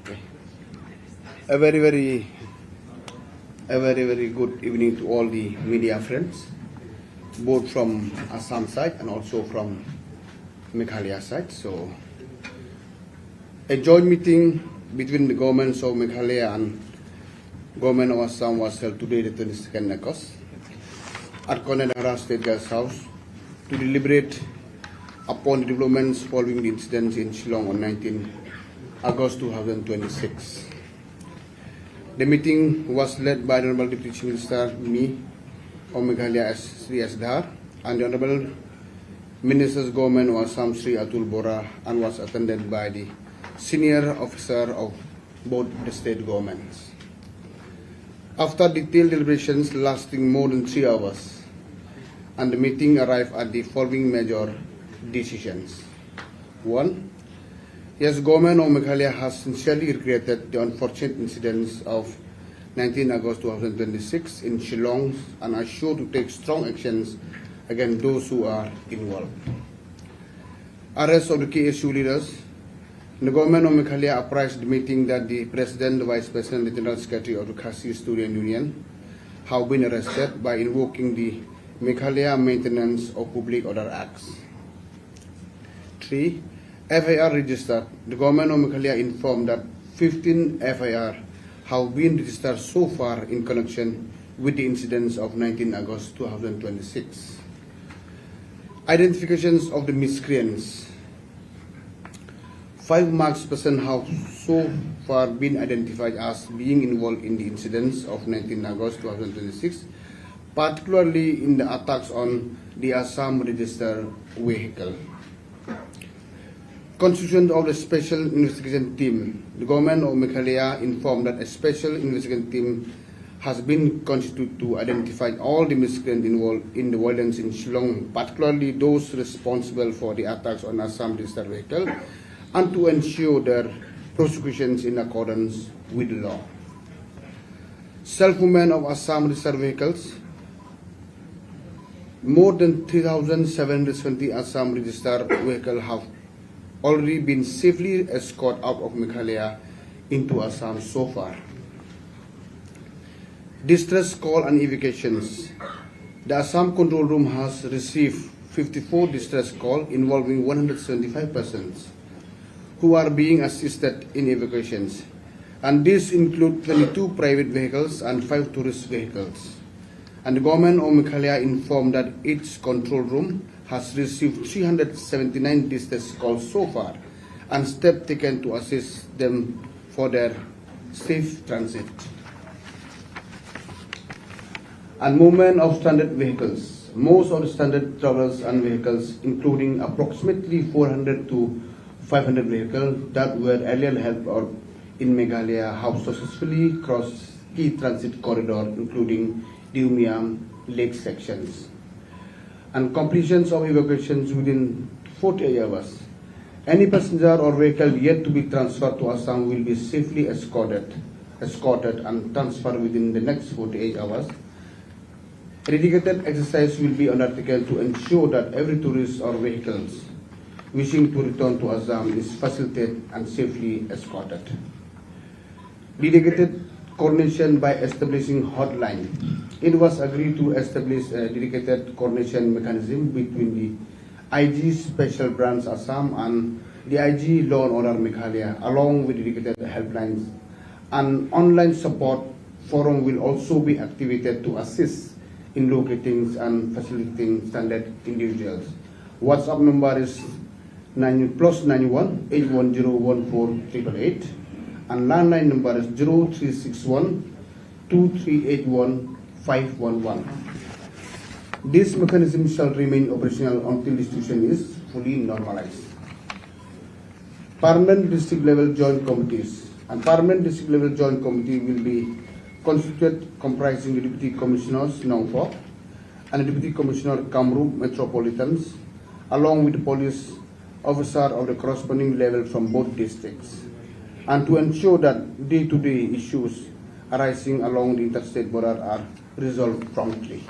Okay. A very good evening to all the media friends, both from Assam side and also from Meghalaya side. So, a joint meeting between the governments of Meghalaya and government of Assam was held today, the 22nd August, at Konadara State Guest House to deliberate upon the developments following the incidents in Shillong on 19 August 2026. The meeting was led by the Honorable Deputy Chief Minister, me, of Meghalaya Sri S. Dhar, and the Honorable Minister's Government of Assam, Sri Atul Bora, and was attended by the senior officer of both the state governments. After detailed deliberations lasting more than 3 hours, and the meeting arrived at the following major decisions. 1. Yes, government of Meghalaya has sincerely regretted the unfortunate incidents of 19 August 2026 in Shillong and are sure to take strong actions against those who are involved. Arrest of the KSU leaders. The government of Meghalaya apprised the meeting that the President, the Vice President, and the General Secretary of the Khasi Student Union have been arrested by invoking the Meghalaya Maintenance of Public Order Acts. 3. FIR registered. The government of Meghalaya informed that 15 FIR have been registered so far in connection with the incidents of 19 August 2026. Identifications of the miscreants. 5 marks persons have so far been identified as being involved in the incidents of 19 August 2026, particularly in the attacks on the Assam registered vehicle. Constitution of the Special Investigation Team. The government of Meghalaya informed that a special investigation team has been constituted to identify all the miscreants involved in the violence in Shillong, particularly those responsible for the attacks on Assam registered vehicle, and to ensure their prosecutions in accordance with the law. Self-movement of Assam registered vehicles. More than 3,720 Assam registered vehicles have already been safely escorted out of Meghalaya into Assam so far. Distress call and evacuations. The Assam Control Room has received 54 distress calls involving 175 persons who are being assisted in evacuations, and these include 22 private vehicles and 5 tourist vehicles. And the government of Meghalaya informed that its control room has received 379 distress calls so far, and steps taken to assist them for their safe transit. And movement of stranded vehicles. Most of the stranded travelers and vehicles, including approximately 400 to 500 vehicles that were earlier helped out in Meghalaya, have successfully crossed key transit corridor, including the Umiam Lake sections, and completions of evacuations within 48 hours. Any passenger or vehicle yet to be transferred to Assam will be safely escorted and transferred within the next 48 hours. Dedicated exercise will be undertaken to ensure that every tourist or vehicles wishing to return to Assam is facilitated and safely escorted. Dedicated coordination by establishing hotline. It was agreed to establish a dedicated coordination mechanism between the IG Special Branch Assam and the IG Law and Order Meghalaya, along with dedicated helplines. An online support forum will also be activated to assist in locating and facilitating stranded individuals. WhatsApp number is +91 810 14888, and landline number is 0361 2381 511. This mechanism shall remain operational until the situation is fully normalized. Permanent district level joint committees. And permanent district level joint committee will be constituted comprising the Deputy Commissioners Nongpho and the Deputy Commissioner Kamrup Metropolitans, along with the police officer of the corresponding level from both districts, and to ensure that day-to-day issues arising along the interstate border are resolved promptly.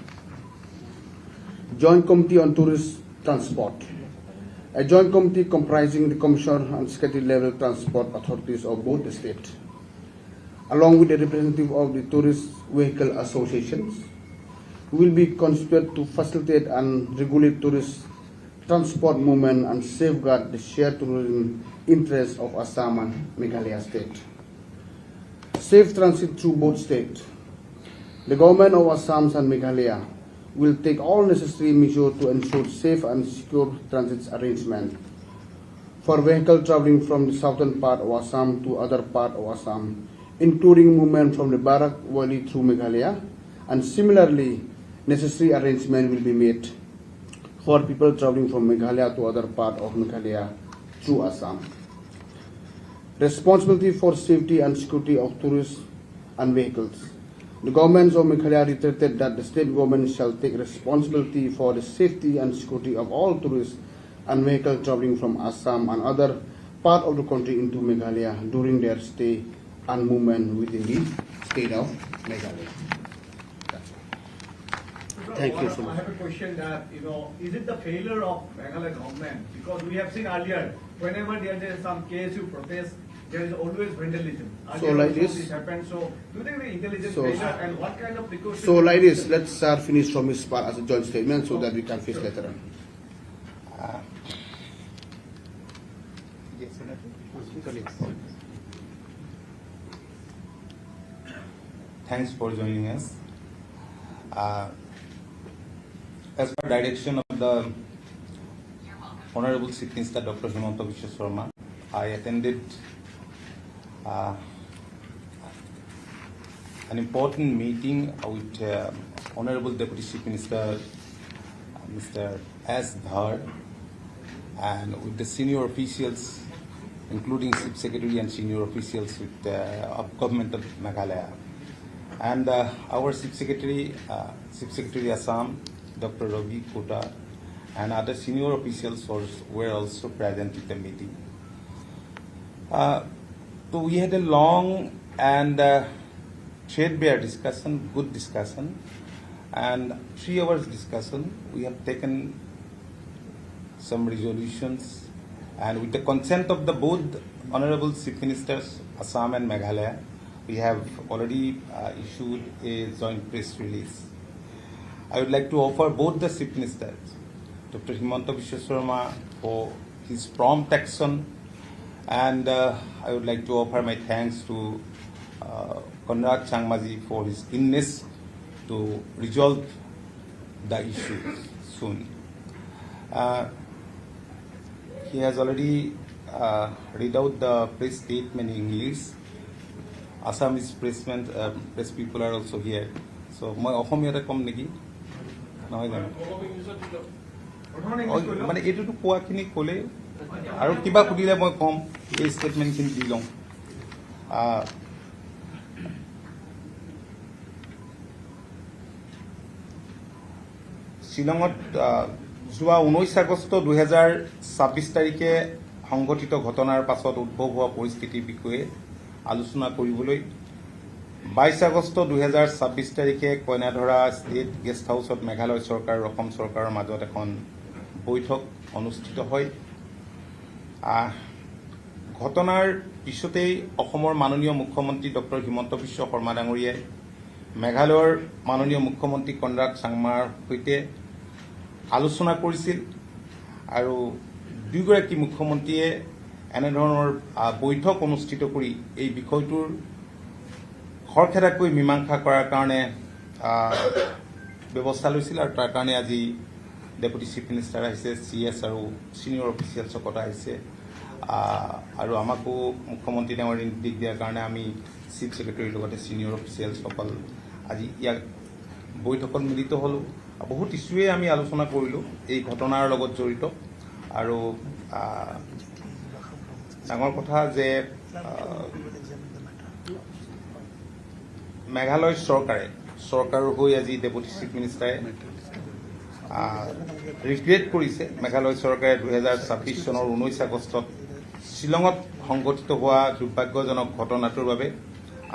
Joint Committee on Tourist Transport. A joint committee comprising the Commissioner and Secretary level transport authorities of both the states, along with a representative of the tourist vehicle associations, will be constituted to facilitate and regulate tourist transport movement and safeguard the shared tourism interests of Assam and Meghalaya state. Safe transit through both states. The government of Assam and Meghalaya will take all necessary measures to ensure safe and secure transit arrangement for vehicles traveling from the southern part of Assam to other part of Assam, including movement from the Barak Valley through Meghalaya, and similarly, necessary arrangement will be made for people traveling from Meghalaya to other part of Meghalaya through Assam. Responsibility for safety and security of tourists and vehicles. The governments of Meghalaya reiterated that the state government shall take responsibility for the safety and security of all tourists and vehicles traveling from Assam and other part of the country into Meghalaya during their stay and movement within the state of Meghalaya. Thank you so much. I have a question that, is it the failure of Meghalaya government? Because we have seen earlier, whenever there is some KSU protest, there is always vandalism. So like this happened. So do you think the intelligence failure and what kind of precautions? So like this, let's finish from his part as a joint statement so that we can face later on. Thanks for joining us. As per direction of the Honorable Chief Minister Dr. Himanta Biswa Sharma, I attended an important meeting with Honorable Deputy Chief Minister Mr. S. Dhar and with the senior officials, including Chief Secretary and senior officials with of Government of Meghalaya. And our Chief Secretary Assam, Dr. Ravi Kota, and other senior officials were also present at the meeting. So we had a long and threadbare discussion, good discussion, and 3 hours discussion. We have taken some resolutions, and with the consent of the both Honorable Chief Ministers, Assam and Meghalaya, we have already issued a joint press release. I would like to offer both the Chief Ministers, Dr. Himanta Biswa Sharma, for his prompt action, and I would like to offer my thanks to Conrad Changmaji for his keenness to resolve the issue soon. He has already read out the press statement in English. Assamese press people are also here. So, মই অসমীয়াতে কম নেকি? নহয় জানো? মানে এইটোতো কোৱাখিনি ক'লে আৰু কিবা সুধিলে মই কম, এই ষ্টেটমেণ্টখিনি দি লওঁ। শ্বিলঙত যোৱা 19 আগষ্ট 2026 তাৰিখে সংঘটিত ঘটনাৰ পাছত উদ্ভৱ হোৱা পৰিস্থিতিৰ বিষয়ে আলোচনা কৰিবলৈ 22 আগষ্ট 2026 তাৰিখে কইনাধৰা ষ্টেট গেষ্ট হাউচত মেঘালয় চৰকাৰ আৰু অসম চৰকাৰৰ মাজত এখন বৈঠক অনুষ্ঠিত হয়। ঘটনাৰ পিছতেই অসমৰ মাননীয় মুখ্যমন্ত্ৰী ডক্টৰ হিমন্ত বিশ্ব শৰ্মা ডাঙৰীয়াই মেঘালয়ৰ মাননীয় মুখ্যমন্ত্ৰী কনৰাড চাংমাৰ সৈতে আলোচনা কৰিছিল আৰু দুয়োগৰাকী মুখ্যমন্ত্ৰীয়ে এনেধৰণৰ বৈঠক অনুষ্ঠিত কৰি এই বিষয়টোৰ খৰখেদাকৈ মীমাংসা কৰাৰ কাৰণে ব্যৱস্থা লৈছিল আৰু তাৰ কাৰণে আজি ডেপুটি চিফ মিনিষ্টাৰ আহিছে, CS আৰু চিনিয়ৰ অফিচিয়েলসকল আহিছে আৰু আমাকো মুখ্যমন্ত্ৰী ডাঙৰীয়াই নিৰ্দেশ দিয়াৰ কাৰণে আমি চিফ ছেক্ৰেটাৰীৰ লগতে চিনিয়ৰ অফিচিয়েলসকল আজি ইয়াক বৈঠকত মিলিত হ'লোঁ। বহুত ইছ্যুৱে আমি আলোচনা কৰিলোঁ এই ঘটনাৰ লগত জড়িত আৰু ডাঙৰ কথা যে মেঘালয় চৰকাৰৰ হৈ আজি ডেপুটি চিফ মিনিষ্টাৰে ৰিগ্ৰেট কৰিছে মেঘালয় চৰকাৰে 2026 চনৰ 19 আগষ্টত শ্বিলঙত সংঘটিত হোৱা দুৰ্ভাগ্যজনক ঘটনাটোৰ বাবে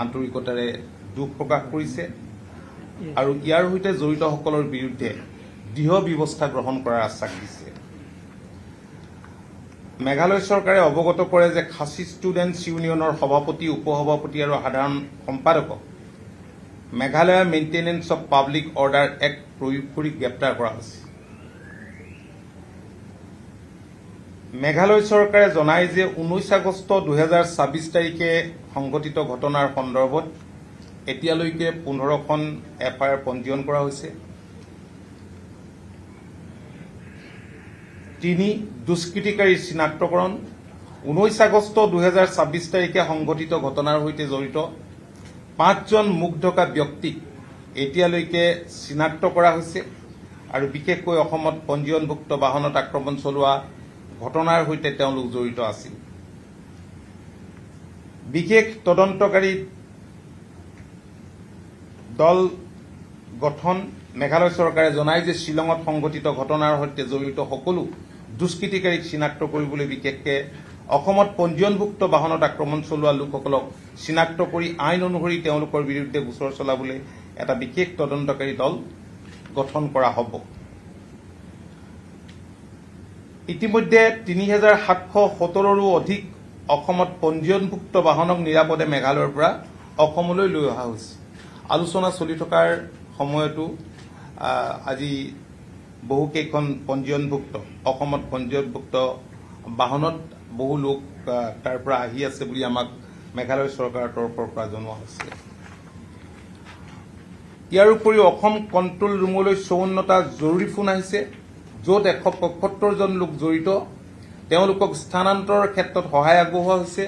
আন্তৰিকতাৰে দুখ প্ৰকাশ কৰিছে আৰু ইয়াৰ সৈতে জড়িতসকলৰ বিৰুদ্ধে দৃঢ় ব্যৱস্থা গ্ৰহণ কৰাৰ আশ্বাস দিছে। মেঘালয় চৰকাৰে অৱগত কৰে যে খাচী ষ্টুডেণ্টছ ইউনিয়নৰ সভাপতি উপসভাপতি আৰু সাধাৰণ সম্পাদকক Meghalaya maintenance of public order act প্ৰয়োগ কৰি গ্ৰেপ্তাৰ কৰা হৈছে। মেঘালয় চৰকাৰে জনায় যে 19 আগষ্ট 2024 তাৰিখে সংঘটিত ঘটনাৰ সন্দৰ্ভত এতিয়ালৈকে 15খন FIR পঞ্জীয়ন কৰা হৈছে। 3 দুষ্কৃতিকাৰীৰ চিনাক্তকৰণ, 19 আগষ্ট 2024 তাৰিখে সংঘটিত ঘটনাৰ সৈতে জড়িত 5জন মুখ ঢকা ব্যক্তিক এতিয়ালৈকে চিনাক্ত কৰা হৈছে আৰু বিশেষকৈ অসমত পঞ্জীয়নভুক্ত বাহনত আক্ৰমণ চলোৱা ঘটনাৰ সৈতে তেওঁলোক জড়িত আছিল। বিশেষ তদন্তকাৰী দল গঠন মেঘালয় চৰকাৰে জনায় যে শ্বিলঙত সংঘটিত ঘটনাৰ সৈতে জড়িত সকলো দুষ্কৃতিকাৰীক চিনাক্ত কৰিবলৈ বিশেষকৈ অসমত পঞ্জীয়নভুক্ত বাহনত আক্ৰমণ চলোৱা লোকসকলক চিনাক্ত কৰি আইন অনুসৰি তেওঁলোকৰ বিৰুদ্ধে গোচৰ চলাবলৈ এটা বিশেষ তদন্তকাৰী দল গঠন কৰা হ'ব। ইতিমধ্যে 3717ৰো অধিক অসমত পঞ্জীয়নভুক্ত বাহনক নিৰাপদে মেঘালয়ৰ পৰা অসমলৈ লৈ অহা হৈছে। আলোচনা চলি থকাৰ সময়তো আজি বহুকেইখন পঞ্জীয়নভুক্ত অসমত পঞ্জীয়নভুক্ত বাহনত বহু লোক তাৰ পৰা আহি আছে বুলি আমাক মেঘালয় চৰকাৰৰ তৰফৰ পৰা জনোৱা হৈছে। ইয়াৰ উপৰিও অসম কণ্ট্ৰল ৰুমলৈ 54টা জৰুৰী ফোন আহিছে, য'ত 175জন লোক জড়িত। তেওঁলোকক স্থানান্তৰৰ ক্ষেত্ৰত সহায় আগবঢ়োৱা হৈছে।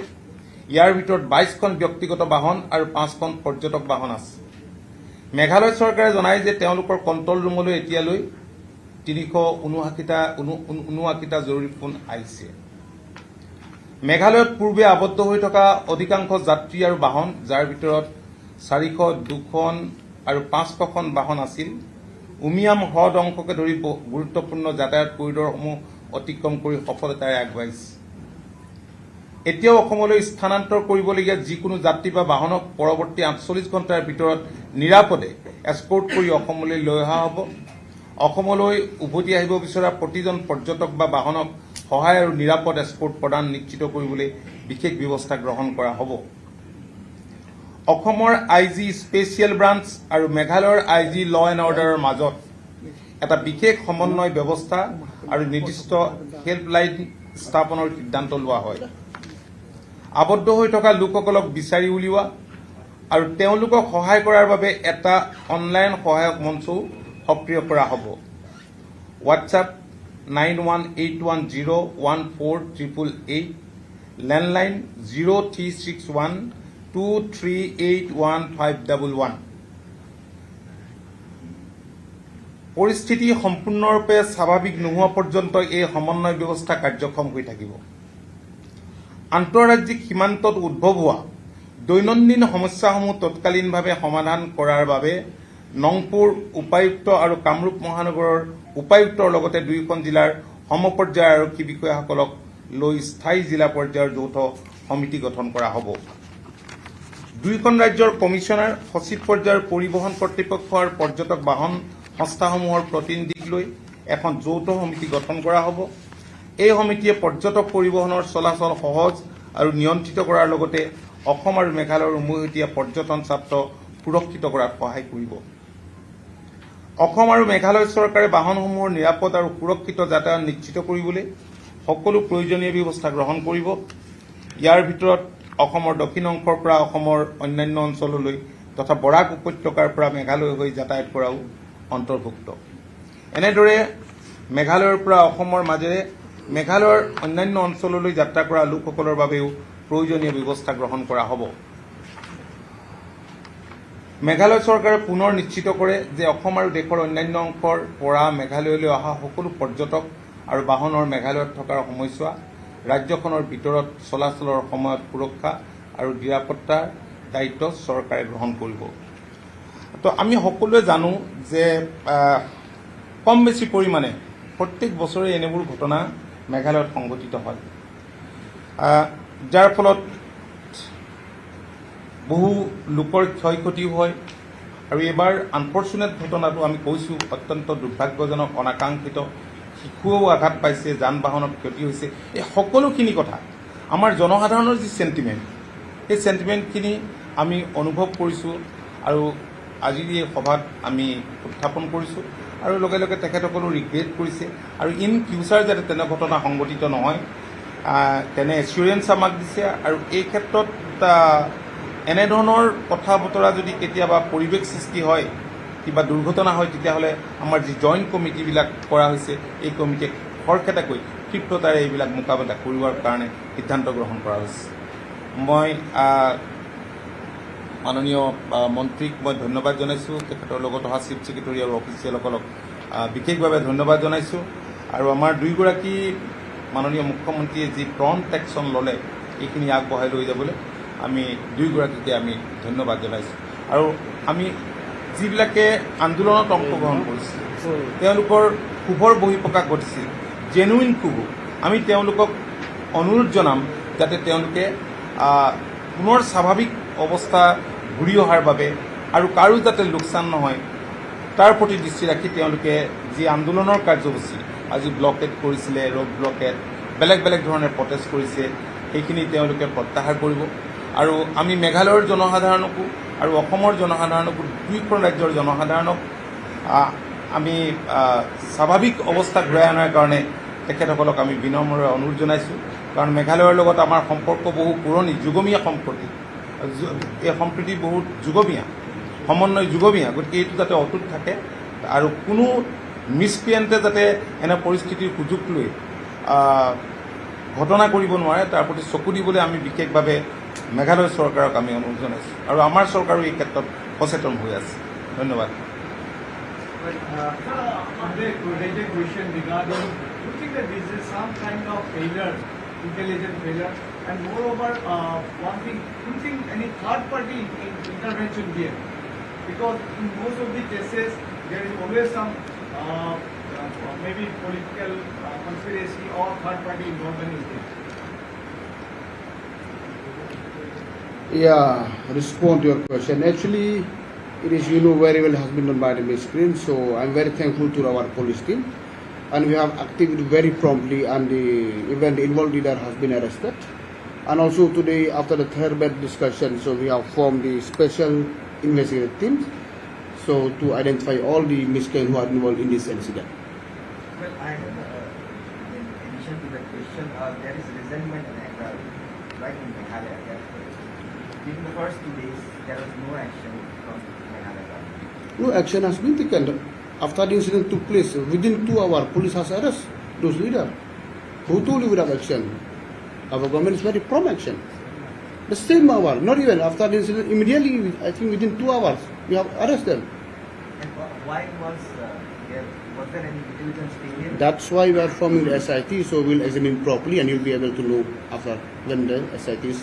ইয়াৰ ভিতৰত 22খন ব্যক্তিগত বাহন আৰু 5খন পৰ্যটক বাহন আছে। মেঘালয় চৰকাৰে জনায় যে তেওঁলোকৰ কণ্ট্ৰল ৰুমলৈ এতিয়ালৈ 379টা জৰুৰী ফোন আহিছে। মেঘালয়ত পূৰ্বে আবদ্ধ হৈ থকা অধিকাংশ যাত্ৰী আৰু বাহন, যাৰ ভিতৰত 402খন আৰু 500খন বাহন আছিল, উমিয়াম হ্ৰদ অংশকে ধৰি গুৰুত্বপূৰ্ণ যাতায়াত কৰিডৰসমূহ অতিক্ৰম কৰি সফলতাৰে আগবাঢ়িছে। এতিয়াও অসমলৈ স্থানান্তৰ কৰিবলগীয়া যিকোনো যাত্ৰী বা বাহনক পৰৱৰ্তী 48 ঘণ্টাৰ ভিতৰত নিৰাপদে এস্কৰ্ট কৰি অসমলৈ লৈ অহা হ'ব। অসমলৈ উভতি আহিব বিচৰা প্ৰতিজন পৰ্যটক বা বাহনক সহায় আৰু নিৰাপদ এস্কৰ্ট প্ৰদান নিশ্চিত কৰিবলৈ বিশেষ ব্যৱস্থা গ্ৰহণ কৰা হ'ব। অসমৰ IG স্পেচিয়েল ব্ৰাঞ্চ আৰু মেঘালয়ৰ IG ল এণ্ড অৰ্ডাৰৰ মাজত এটা বিশেষ সমন্বয় ব্যৱস্থা আৰু নিৰ্দিষ্ট হেল্পলাইন স্থাপনৰ সিদ্ধান্ত লোৱা হয়। আবদ্ধ হৈ থকা লোকসকলক বিচাৰি উলিওৱা আৰু তেওঁলোকক সহায় কৰাৰ বাবে এটা অনলাইন সহায়ক মঞ্চও সক্ৰিয় কৰা হ'ব। WhatsApp 9181014888, landline 036123811511। পৰিস্থিতি সম্পূৰ্ণৰূপে স্বাভাৱিক নোহোৱা পৰ্যন্ত এই সমন্বয় ব্যৱস্থা কাৰ্যক্ষম হৈ থাকিব। আন্তঃৰাজ্যিক সীমান্তত উদ্ভৱ হোৱা দৈনন্দিন সমস্যাসমূহ তৎকালীনভাৱে সমাধান কৰাৰ বাবে নংপুৰ উপায়ুক্ত আৰু কামৰূপ মহানগৰৰ উপায়ুক্তৰ লগতে দুয়োখন জিলাৰ সমপৰ্যায়ৰ আৰক্ষী বিষয়াসকলক লৈ স্থায়ী জিলা পৰ্যায়ৰ যৌথ সমিতি গঠন কৰা হ'ব। দুয়োখন ৰাজ্যৰ কমিশ্যনাৰ, সচিব পৰ্যায়ৰ পৰিবহণ কৰ্তৃপক্ষ আৰু পৰ্যটক বাহন সংস্থাসমূহৰ প্ৰতিনিধিক লৈ এখন যৌথ সমিতি গঠন কৰা হ'ব। এই সমিতিয়ে পৰ্যটক পৰিবহণৰ চলাচল সহজ আৰু নিয়ন্ত্ৰিত কৰাৰ লগতে অসম আৰু মেঘালয়ৰ উমৈহতীয়া পৰ্যটন ছাত্ৰ সুৰক্ষিত কৰাত সহায় কৰিব। অসম আৰু মেঘালয় চৰকাৰে বাহনসমূহৰ নিৰাপদ আৰু সুৰক্ষিত যাতায়াত নিশ্চিত কৰিবলৈ সকলো প্ৰয়োজনীয় ব্যৱস্থা গ্ৰহণ কৰিব। ইয়াৰ ভিতৰত অসমৰ দক্ষিণ অংশৰ পৰা অসমৰ অন্যান্য অঞ্চললৈ তথা বৰাক উপত্যকাৰ পৰা মেঘালয় হৈ যাতায়াত কৰাও অন্তৰ্ভুক্ত। এনেদৰে মেঘালয়ৰ পৰা অসমৰ মাজেৰে মেঘালয়ৰ অন্যান্য অঞ্চললৈ যাত্ৰা কৰা লোকসকলৰ বাবেও প্ৰয়োজনীয় ব্যৱস্থা গ্ৰহণ কৰা হ'ব। মেঘালয় চৰকাৰে পুনৰ নিশ্চিত কৰে যে অসম আৰু দেশৰ অন্যান্য অংশৰ পৰা মেঘালয়লৈ অহা সকলো পৰ্যটক আৰু বাহনৰ মেঘালয়ত থকাৰ সময়ছোৱা ৰাজ্যখনৰ ভিতৰত চলাচলৰ সময়ত সুৰক্ষা আৰু নিৰাপত্তাৰ দায়িত্ব চৰকাৰে গ্ৰহণ কৰিব। তো আমি সকলোৱে জানো যে কম বেছি পৰিমাণে প্ৰত্যেক বছৰে এনেবোৰ ঘটনা মেঘালয়ত সংঘটিত হয়, যাৰ ফলত বহু লোকৰ ক্ষয় ক্ষতিও হয়। আৰু এইবাৰ আনফৰ্চুনেট ঘটনাটো আমি কৈছোঁ অত্যন্ত দুৰ্ভাগ্যজনক, অনাকাংক্ষিত শিশুও আঘাত পাইছে, যান বাহনত ক্ষতি হৈছে, এই সকলোখিনি কথা আমাৰ জনসাধাৰণৰ যি চেণ্টিমেণ্ট, সেই চেণ্টিমেণ্টখিনি আমি অনুভৱ কৰিছোঁ আৰু আজি এই সভাত আমি উত্থাপন কৰিছোঁ আৰু লগে লগে তেখেতসকলেও ৰিগ্ৰেট কৰিছে আৰু ইন ফিউচাৰ যাতে তেনে ঘটনা সংঘটিত নহয় তেনে এচুৰেঞ্চ আমাক দিছে। আৰু এই ক্ষেত্ৰত এনেধৰণৰ কথা বতৰা যদি কেতিয়াবা পৰিৱেশ সৃষ্টি হয়, কিবা দুৰ্ঘটনা হয়, তেতিয়াহ'লে আমাৰ যি জইণ্ট কমিটিবিলাক কৰা হৈছে, এই কমিটিয়ে খৰখেদাকৈ ক্ষিপ্ৰতাৰে এইবিলাক মোকাবিলা কৰিবৰ কাৰণে সিদ্ধান্ত গ্ৰহণ কৰা হৈছে। মই মাননীয় মন্ত্ৰীক মই ধন্যবাদ জনাইছোঁ, তেখেতৰ লগত অহা চিফ ছেক্ৰেটাৰী আৰু অফিচিয়েলসকলক বিশেষভাৱে ধন্যবাদ জনাইছোঁ। আৰু আমাৰ দুয়োগৰাকী মাননীয় মুখ্যমন্ত্ৰীয়ে যি প্ৰম্প্ট একশ্যন ল'লে, এইখিনি আগবঢ়াই লৈ যাবলৈ আমি দুয়োগৰাকীকে আমি ধন্যবাদ জনাইছোঁ। আৰু আমি যিবিলাকে আন্দোলনত অংশগ্ৰহণ কৰিছিল, তেওঁলোকৰ ক্ষোভৰ বহিঃপ্ৰকাশ ঘটিছিল, জেনুইন ক্ষোভ, আমি তেওঁলোকক অনুৰোধ জনাম যাতে তেওঁলোকে পুনৰ স্বাভাৱিক অৱস্থা ঘূৰি অহাৰ বাবে আৰু কাৰো যাতে লোকচান নহয় তাৰ প্ৰতি দৃষ্টি ৰাখি তেওঁলোকে যি আন্দোলনৰ কাৰ্যসূচী আজি ব্লকেট কৰিছিলে, ৰোড ব্লকেট, বেলেগ বেলেগ ধৰণে প্ৰটেষ্ট কৰিছে, সেইখিনি তেওঁলোকে প্ৰত্যাহাৰ কৰিব। আৰু আমি মেঘালয়ৰ জনসাধাৰণকো আৰু অসমৰ জনসাধাৰণকো, দুয়োখন ৰাজ্যৰ জনসাধাৰণক আমি স্বাভাৱিক অৱস্থা ঘূৰাই অনাৰ কাৰণে তেখেতসকলক আমি বিনম্ৰৰে অনুৰোধ জনাইছোঁ। কাৰণ মেঘালয়ৰ লগত আমাৰ সম্পৰ্ক বহু পুৰণি, যুগমীয়া সম্প্ৰতি, এই সম্প্ৰীতি বহুত যুগমীয়া, সমন্বয় যুগমীয়া। গতিকে এইটো যাতে অটুট থাকে আৰু কোনো মিছক্ৰিয়েণ্টে যাতে এনে পৰিস্থিতিৰ সুযোগ লৈ ঘটনা কৰিব নোৱাৰে, তাৰ প্ৰতি চকু দিবলৈ আমি বিশেষভাৱে মেঘালয় চৰকাৰক আমি অনুৰোধ জনাইছোঁ আৰু আমাৰ চৰকাৰো এই ক্ষেত্ৰত সচেতন হৈ আছে। ধন্যবাদ। Related question regarding, do you think that this is some kind of failure, intelligent failure, and moreover, one thing, do you think any third party intervention here? Because in most of the cases, there is always some maybe political conspiracy or third party involvement is there. Yeah, respond to your question. Actually, it is, you know very well, has been done by the miscreant. So I'm very thankful to our police team, and we have acted very promptly, and even the involved leader has been arrested. And also today, after the third bed discussion, so we have formed the special investigative teams, so to identify all the miscreants who are involved in this incident. Well, I have in addition to that question, there is resentment and anger right in Meghalaya. In the first 2 days, there was no action from Meghalaya government. No action has been taken. After the incident took place, within 2 hours, police has arrested those leaders. Who told you without action? Our government is very prompt action. The same hour, not even after the incident, immediately, I think within 2 hours, we have arrested them. And why was there any intelligence failure? That's why we are forming the SIT, so we'll examine properly and you'll be able to know after when the SIT's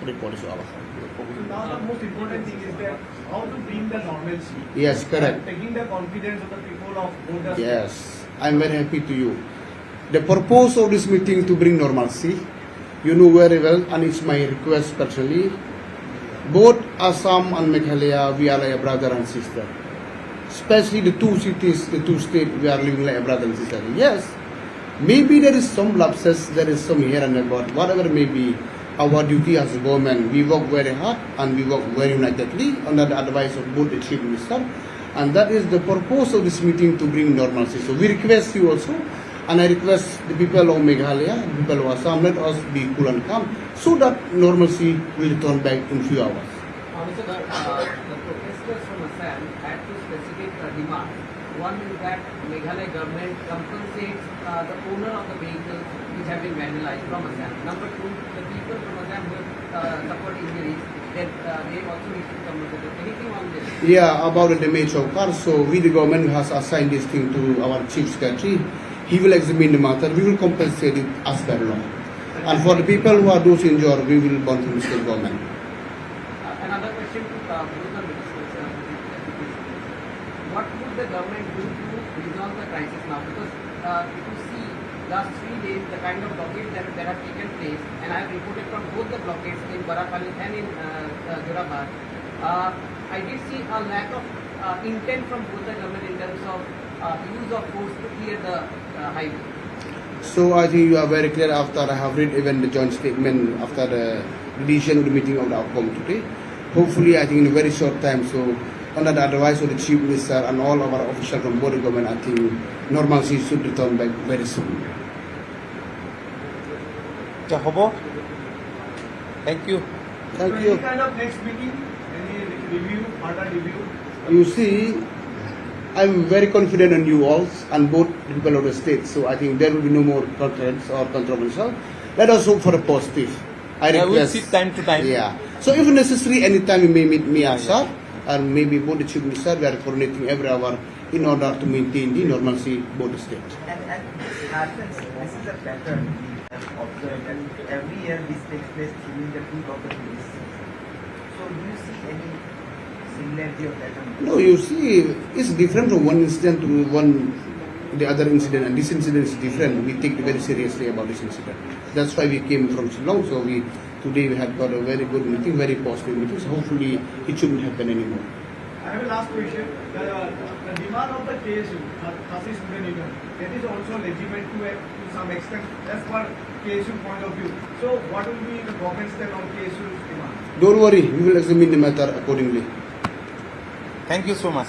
report is over. So now the most important thing is that how to bring the normalcy. Yes, correct. And taking the confidence of the people of both the Yes, I'm very happy to you. The purpose of this meeting to bring normalcy, you know very well, and it's my request personally. Both Assam and Meghalaya, we are like a brother and sister. Especially the two cities, the two states, we are living like a brother and sister. Yes, maybe there is some lapses, there is some here and there, but whatever may be, our duty as a government, we work very hard and we work very unitedly under the advice of both the Chief Minister, and that is the purpose of this meeting to bring normalcy. So we request you also, and I request the people of Meghalaya, the people of Assam, let us be cool and calm so that normalcy will return back in few hours. Also, the protesters from Assam had two specific demands. One is that Meghalaya government compensates the owner of the vehicles which have been vandalized from Assam. Number two, the people from Assam who have suffered injuries, that they also need to compensate. Anything on this? Yeah, about the damage of cars. So we, the government, has assigned this thing to our Chief Secretary. He will examine the matter. We will compensate it as per law. And for the people who are those injured, we will bond to the state government. Another question to both the ministers. What would the government do to resolve the crisis now? Because if you see last 3 days, the kind of blockades that have taken place, and I have reported from both the blockades in Barakali and in Jorabad, I did see a lack of intent from both the government in terms of use of force to clear the highway. So I think you are very clear after I have read even the joint statement after the decision of the meeting of the outcome today. Hopefully, I think in a very short time, so under the advice of the Chief Minister and all of our officials from both the government, I think normalcy should return back very soon. আচ্ছা, হব? Thank you. Thank So you. any kind of next meeting, any review, further review? You see, I'm very confident on you all and both people of the state, so I think there will be no more controversy or controversial. Let us hope for a positive. I Yeah, we'll request. see time to time. Yeah. So if necessary, anytime you may meet me outside, or maybe both the chief minister, we are coordinating every hour in order to maintain the normalcy both the states. And this happens, this is a pattern we have observed, and every year this takes place during the peak of the police season. So do you see any similarity of pattern? No, you see, it's different from one incident to the other incident, and this incident is different. We take it very seriously about this incident. That's why we came from Shillong. So today we had got a very good meeting, very positive meeting. So hopefully it shouldn't happen anymore. I have a last question. The demand of the KSU, Khasi Student Union, that is also legitimate to some extent, as per KSU point of view. So what will be the government step on KSU's demand? Don't worry, we will examine the matter accordingly. Thank you so much.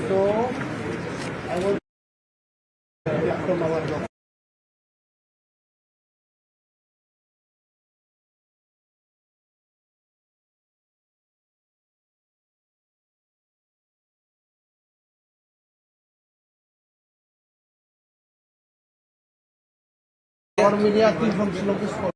So I want from our media team from Shillong.